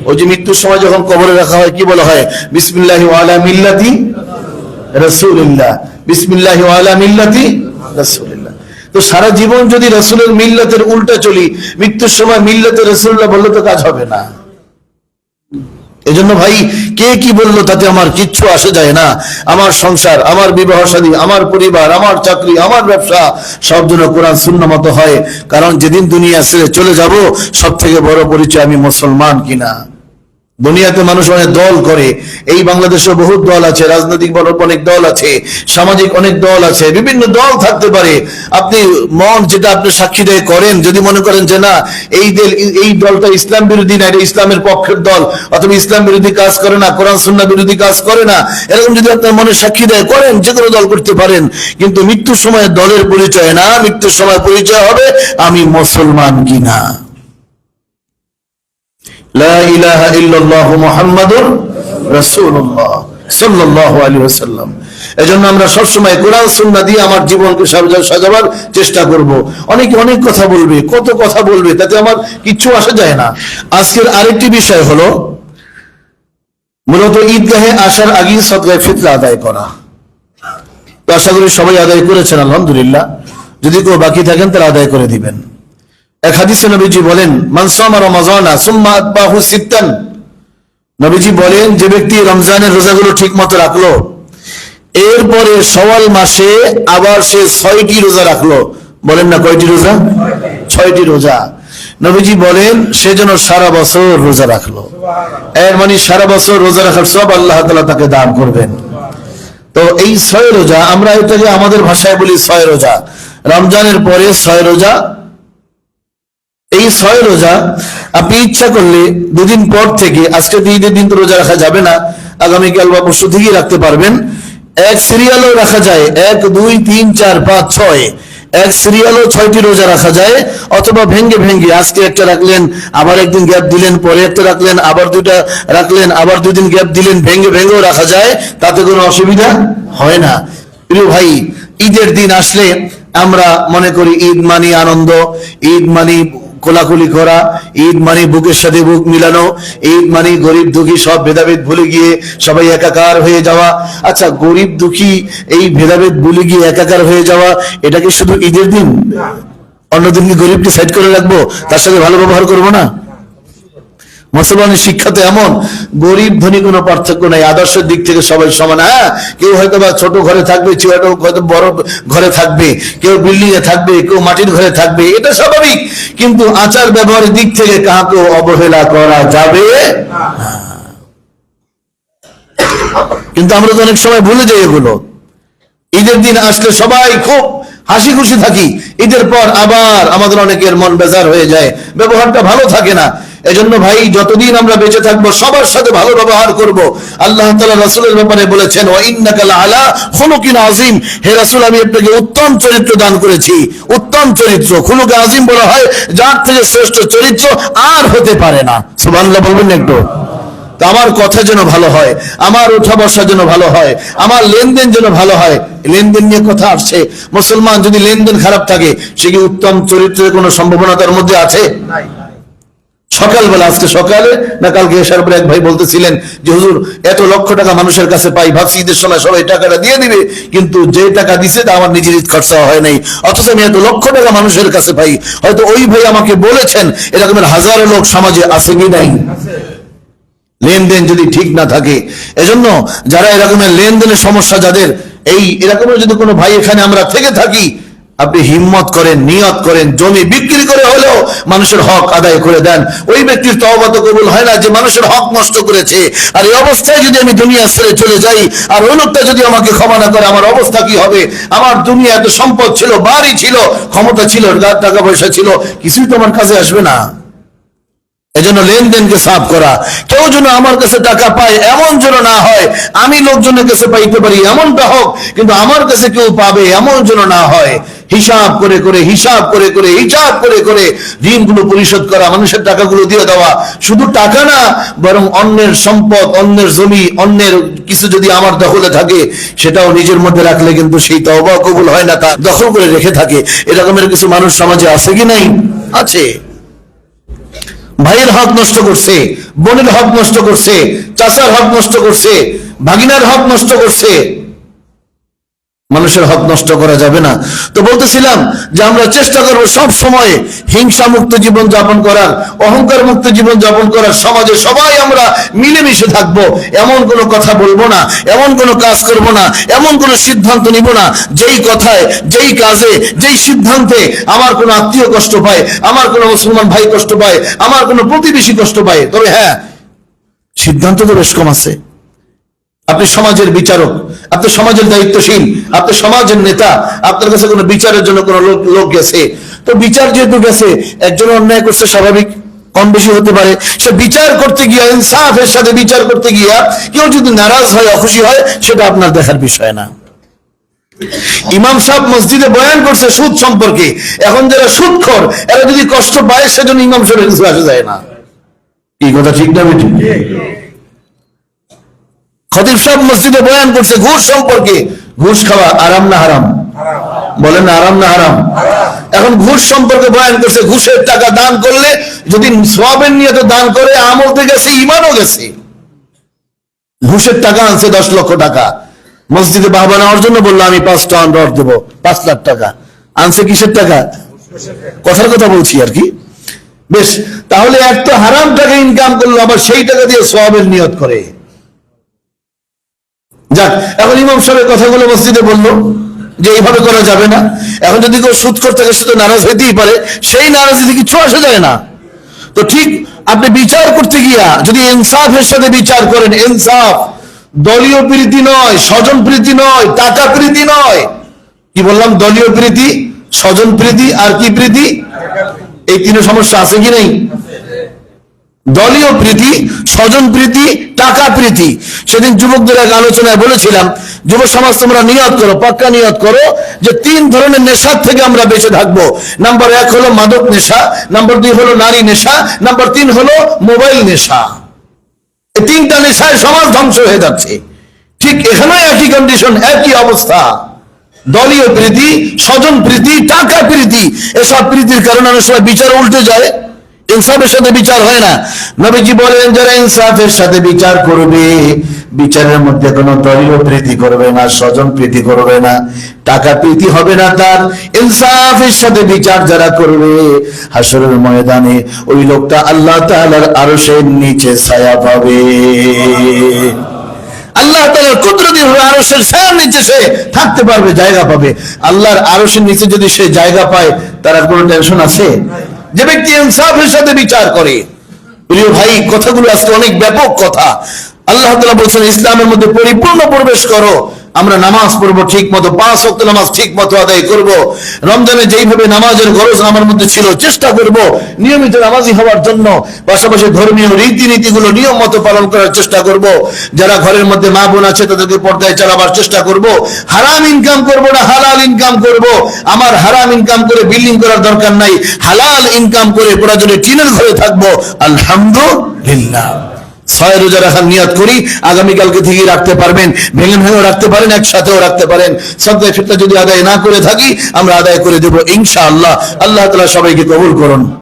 ওই যে মৃত্যুর সময় যখন কবরে রাখা হয় কি বলা হয়? বিসমিল্লাহি ওয়া আলা মিল্লাতি রাসূলিল্লাহ, বিসমিল্লাহি ওয়া আলা মিল্লাতি রাসূলিল্লাহ। তো সারা জীবন যদি রাসূলের মিল্লাতের উল্টা চলি, মৃত্যুর সময় মিল্লাতে রাসূলুল্লাহ বললে তো কাজ হবে না। এজন্য ভাই, কে কি বললো তাতে আমার কিচ্ছু আসে যায় না। আমার সংসার, আমার বিবাহ শাদী, আমার পরিবার, আমার চাকরি, আমার ব্যবসা সব যেন কোরআন সুন্নাহ মতো হয়। কারণ যেদিন দুনিয়া ছেড়ে চলে যাব, সব থেকে বড় পরিচয় আমি মুসলমান কিনা। দুনিয়াতে মানুষ অনেক দল করে, এই বাংলাদেশে বহু দল আছে, রাজনৈতিক অনেক দল আছে, সামাজিক অনেক দল আছে, বিভিন্ন দল থাকতে পারে। আপনি মন যেটা আপনি সাক্ষী দেয় করেন, যদি মনে করেন যে না এই দলটা ইসলাম বিরোধী না, এটা ইসলামের পক্ষের দল, অথবা ইসলাম বিরোধী কাজ করে না, কোরআন সুন্নাহ বিরোধী কাজ করে না, এরকম যদি আপনার মনে সাক্ষী দেয় করেন, যে কোনো দল করতে পারেন। কিন্তু মৃত্যুর সময় দলের পরিচয় না, মৃত্যুর সময় পরিচয় হবে আমি মুসলমান কিনা। লা ইলাহা ইল্লাল্লাহু মুহাম্মাদুর রাসূলুল্লাহ সাল্লাল্লাহু আলাইহি ওয়াসাল্লাম। এজন্য আমরা সব সময় কোরআন সুন্নাহ দিয়ে আমার জীবনকে সাজাবার চেষ্টা করব। অনেকে অনেক কথা বলবে, কত কথা বলবে, তাতে আমার কিচ্ছু আসে যায় না। আজকের আরেকটি বিষয় হলো মূলত ঈদগাহে আসার আগে সদকায়ে ফিতরা আদায় করা। তো আশা করি সবাই আদায় করেছেন আলহামদুলিল্লাহ। যদি কেউ বাকি থাকেন তারা আদায় করে দিবেন। এক হাদিসে নবীজি বলেন, মান সামা রমাযানা সুম্মা আতবাহু সিত্তান, নবীজি বলেন যে ব্যক্তি রমজানের রোজাগুলো ঠিক মতো রাখলো, এরপরে শাওয়াল মাসে আবার সে 6টি রোজা রাখলো। বলেন না কয়টি রোজা? 6টি রোজা। নবীজি বলেন সে যেন সারা বছর রোজা রাখলো। এর মানে সারা বছর রোজা রাখার সব আল্লাহ তাআলা তাকে দান করবেন। তো এই 6 রোজা, আমরা এটাকে আমাদের ভাষায় বলি 6 রোজা। রমজানের পরে 6 রোজা। এই 6 রোজা আপনি ইচ্ছা করলে দুদিন পর থেকে, আজকে ঈদের দিন তো রোজা রাখা যাবে না, আগামীকাল বা পরশু থেকেই রাখতে পারবেন। এক সিরিয়ালও রাখা যায়, 1 2 3 4 5 6, এক সিরিয়ালও 6টি রোজা রাখা যায়। অথবা ভেঙ্গে ভেঙ্গে, আজকে একটা রাখলেন, আবার একদিন গ্যাপ দিলেন, পরে একটা রাখলেন, আবার 2টা রাখলেন, আবার 2 দিন গ্যাপ দিলেন, ভেঙ্গে ভেঙ্গেও রাখা যায়, তাতে কোনো অসুবিধা হয় না। প্রিয় ভাই, ঈদের দিন আসলে আমরা মনে করি ঈদ মানি আনন্দ, ঈদ মানি কোলাকুলি করা, ঈদ মানে বুকের সাথে বুক মিলানো, ঈদ মানে গরিব দুঃখী সব ভেদাভেদ ভুলে গিয়ে সবাই একাকার হয়ে যাওয়া। আচ্ছা, গরিব দুঃখী এই ভেদাভেদ ভুলে গিয়ে একাকার হয়ে যাওয়া, এটা কি শুধু ঈদের দিন? অন্যদিন কি গরিবকে সাইড করে রাখবো, তার সাথে ভালো ব্যবহার করবো না? মুসলমানের শিক্ষা তো এমন, গরিব ধনী কোনো পার্থক্য নাই, আদর্শের দিক থেকে সবাই সমান। হ্যাঁ, কেউ হয়তো বা ছোট ঘরে থাকবে, কেউ হয়তো বড় ঘরে থাকবে, কেউ বিল্ডিং এ থাকবে, কেউ মাটির ঘরে থাকবে, এটা স্বাভাবিক। কিন্তু আচার ব্যবহারের দিক থেকে কাউকে অবহেলা করা যাবে না। কিন্তু আমরা তো অনেক সময় ভুলে যাই এগুলো। ঈদের দিন আসলে সবাই খুব হাসি খুশি থাকি, ঈদের পর আবার আমাদের অনেকের মন বেজার হয়ে যায়, ব্যবহারটা ভালো থাকে না। এজন্য ভাই, যতদিন আমরা বেঁচে থাকবো সবার সাথে ভালো ব্যবহার করব। আল্লাহ তাআলা রাসূলের ব্যাপারে বলেছেন, ওয়া ইন্নাকা লাআলা খুলুকিন আযীম, হে রাসূল আমি আপনাকে উত্তম চরিত্র দান করেছি। উত্তম চরিত্র, খুলুকে আযীম বলা হয় যার থেকে শ্রেষ্ঠ চরিত্র আর হতে পারে না। সুবহানাল্লাহ বলবেন একটু? তো আমার কথা যেন ভালো হয়, আমার ওঠা বসা যেন ভালো হয়, আমার লেনদেন যেন ভালো হয়। লেনদেন নিয়ে কথা আসছে, মুসলমান যদি লেনদেন খারাপ থাকে, সে কি উত্তম চরিত্রের কোনো সম্ভাবনা তার মধ্যে আছে? সকালবেলা, আজকে সকালে না কালকে এসার পরে এক ভাই বলতেছিলেন যে হুজুর, এত লক্ষ টাকা মানুষের কাছে পাই, ভাবছি ঈদের সময় সবাই টাকাটা দিয়ে দিবে, কিন্তু যে টাকা দিছে তা আমার নিজের খরচা হয় নাই, অথচ আমি এত লক্ষ টাকা মানুষের কাছে পাই। হয়তো ওই ভাই আমাকে বলেছেন, এরকমের হাজারো লোক সমাজে আছে কি নাই? লেনদেন যদি ঠিক না থাকে, এজন্য যারা এরকমের লেনদেনের সমস্যা যাদের, এই এরকমের যদি কোনো ভাই এখানে আমরা থেকে থাকি, আপনি হিম্মত করেন, নিয়ত করেন, জমি বিক্রি করে হলেও মানুষের হক আদায় করে দেন। ওই ব্যক্তির তওবা তো কবুল হয় না যে মানুষের হক নষ্ট করেছে। আর এই অবস্থায় যদি আমি দুনিয়া ছেড়ে চলে যাই, আর ওই লোকটা যদি আমাকে ক্ষমা না করে, আমার অবস্থা কি হবে? আমার দুনিয়া এত সম্পদ ছিল, বাড়ি ছিল, ক্ষমতা ছিল, টাকা পয়সা ছিল, কিছুই তো আমার কাছে আসবে না। এজন্য লেনদেনকে সাফ করা। কেউ যেন আমার কাছে টাকা পায় এমন যেন না হয়, আমি লোকজনের কাছে পাইতে পারি এমনটা হোক, কিন্তু আমার কাছে কেউ পাবে এমন যেন না হয়। হিসাব করে করে ঋণগুলো পরিশোধ করা, মানুষের টাকাগুলো দিয়ে দেওয়া। শুধু টাকা না, বরং অন্যের সম্পদ, অন্যের জমি, অন্যের কিছু যদি আমার দখলে থাকে, সেটাও নিজের মধ্যে রাখলে কিন্তু সেই তওবা কবুল হয় না, তা দখল করে রেখে থাকে। এরকমের কিছু মানুষ সমাজে আছে কি নাই? আছে। ভাইয়ের হক নষ্ট করছে, বোনের হক নষ্ট করছে, চাচার হক নষ্ট করছে, ভাগিনার হক নষ্ট করছে। মানুষের হক নষ্ট করা যাবে না। তো বলতেছিলাম যে আমরা চেষ্টা করবো সব সময় হিংসা মুক্ত জীবন যাপন করার, অহংকার মুক্ত জীবন যাপন করার। সমাজে সবাই আমরা মিলেমিশে থাকবো, এমন কোনো কথা বলবো না, এমন কোনো কাজ করব না, এমন কোনো সিদ্ধান্ত নিব না যেই কথায়, যেই কাজে, যেই সিদ্ধান্তে আমার কোনো আত্মীয় কষ্ট পায়, আমার কোনো মুসলমান ভাই কষ্ট পায়, আমার কোনো প্রতিবেশী কষ্ট পায়। তবে হ্যাঁ, সিদ্ধান্ত তো বেশ কম আছে। আপনি সমাজের বিচারক, আপনি সমাজের দায়িত্বশীল, আপনি সমাজের নেতা, আপনার কাছে কোনো বিচারের জন্য কোনো লোক গেছে, তো বিচার যেহেতু গেছে, একজন অন্যায় করছে, স্বাভাবিক কম বেশি হতে পারে। সে বিচার করতে গিয়া, ইনসাফের সাথে বিচার করতে গিয়া কেউ যদি নারাজ হয়, অখুশি হয়, সেটা আপনার দেখার বিষয় না। ইমাম সাহেব মসজিদে বয়ান করছে সুদ সম্পর্কে, এখন যারা সুদখোর এরা যদি কষ্ট পায়, সেজন্য ইমাম সাহেবের কিছু আসে যায় না। এই কথা ঠিক না বেঠিক? খতিব সাহেব মসজিদে বয়ান করছে ঘুষ সম্পর্কে, ঘুষ খাওয়া আরাম না হারাম? বলেন না, আরাম না হারাম? এখন ঘুষ সম্পর্কে বয়ান করছে, ঘুষের টাকা দান করলে যদি সওয়াবের নিয়তে দান করে, আমল তো গেছে, ঈমানও গেছে। ঘুষের টাকা আনছে 10 লক্ষ টাকা, মসজিদে বাহবা নেওয়ার জন্য বললো আমি 5 টন রড দেবো, 5 লাখ টাকা আনছে। কিসের টাকা? কথার কথা বলছি আর কি। বেশ, তাহলে এক তো হারাম টাকা ইনকাম করলো, আবার সেই টাকা দিয়ে সওয়াবের নিয়ত করে। যাক, এখন ইমাম সাহেবের কথাগুলো মসজিদে বললো যে এইভাবে করা যাবে না। এখন যদি কেউ সুদ করতে থাকে, সে তো নারাজ হইতেই পারে, সেই নারাজে কিছু আসে যায় না। তো ঠিক আপনি বিচার করতে গিয়া যদি ইনসাফের সাথে বিচার করেন, ইনসাফ দলীয় প্রীতি নয়, স্বজন প্রীতি নয়, টাকা প্রীতি নয়। কি বললাম? দলীয় প্রীতি, স্বজন প্রীতি, আর কি প্রীতি? এই তিনটা সমস্যা আছে কি নেই? দলীয় প্রীতি, স্বজন প্রীতি, টাকা প্রীতি। সেদিন যুবকদের এক আলোচনায় বলেছিলাম, যুব সমাজ তোমরা নিয়ত করো, পাক্কা নিয়ত করো যে 3 ধরনের নেশার থেকে আমরা বেঁচে থাকবো। নাম্বার 1 হলো মাদক নেশা, নাম্বার 2 হলো নারী নেশা, নাম্বার 3 হলো মোবাইল নেশা। এই 3টা নেশায় সমাজ ধ্বংস হয়ে যাচ্ছে। ঠিক এখানে একই কন্ডিশন, একই অবস্থা। দলীয় প্রীতি, স্বজন প্রীতি, টাকা প্রীতি, এসব প্রীতির কারণে অনেক সময় বিচার উল্টে যায়, ইনসাফের সাথে বিচার হয় না। নবীজি বলেন যারা ইনসাফের সাথে বিচার করবে, বিচারের মধ্যে কোনো দলীয় প্রীতি করবে না, স্বজন প্রীতি করবে না, টাকা প্রীতি হবে না তার। ইনসাফের সাথে বিচার যারা করবে, হাসরের ময়দানে ওই লোকটা আল্লাহ তাআলার আরশের নিচে ছায়া পাবে। আল্লাহ তাআলার কুদরতি আরশের ছায়ার নিচে সে থাকতে পারবে, জায়গা পাবে। আল্লাহর আরশের নিচে যদি সে জায়গা পায়, তার আর কোনো টেনশন আছে? যে ব্যক্তি ইনসাফের সাথে বিচার করে। প্রিয় ভাই, কথাগুলো আজকে অনেক ব্যাপক কথা। আল্লাহ তাআলা বলছেন ইসলামের মধ্যে পরিপূর্ণ প্রবেশ করো। আমরা নামাজ পড়বো ঠিক মতো, 5 ওয়াক্ত নামাজ ঠিক মতো আদায় করব। রমজানে যেইভাবে নামাজের গরজ আমার মধ্যে ছিল, চেষ্টা করব নিয়মিত নামাজি হওয়ার জন্য। পাশাপাশি ধর্মীয় রীতিনীতিগুলো নিয়ম মতো পালন করার চেষ্টা করব। যারা ঘরের মধ্যে মা বোন আছে, তাদেরকে পর্দায় চালাবার চেষ্টা করব। হারাম ইনকাম করব না, হালাল ইনকাম করব। আমার হারাম ইনকাম করে বিল্ডিং করার দরকার নাই, হালাল ইনকাম করে প্রয়োজনে টিনের ঘরে থাকবো, আলহামদুলিল্লাহ। 6 রোজা রাখার নিয়ত করি, আগামীকালকে থেকে রাখতে পারবেন, ভেঙে ভেঙেও রাখতে পারেন, একসাথেও রাখতে পারেন। সাদকায়ে ফিতরা যদি আদায় না করে থাকি, আমরা আদায় করে দেব ইনশাআল্লাহ। আল্লাহ তাআলা সবাইকে কবুল করুন।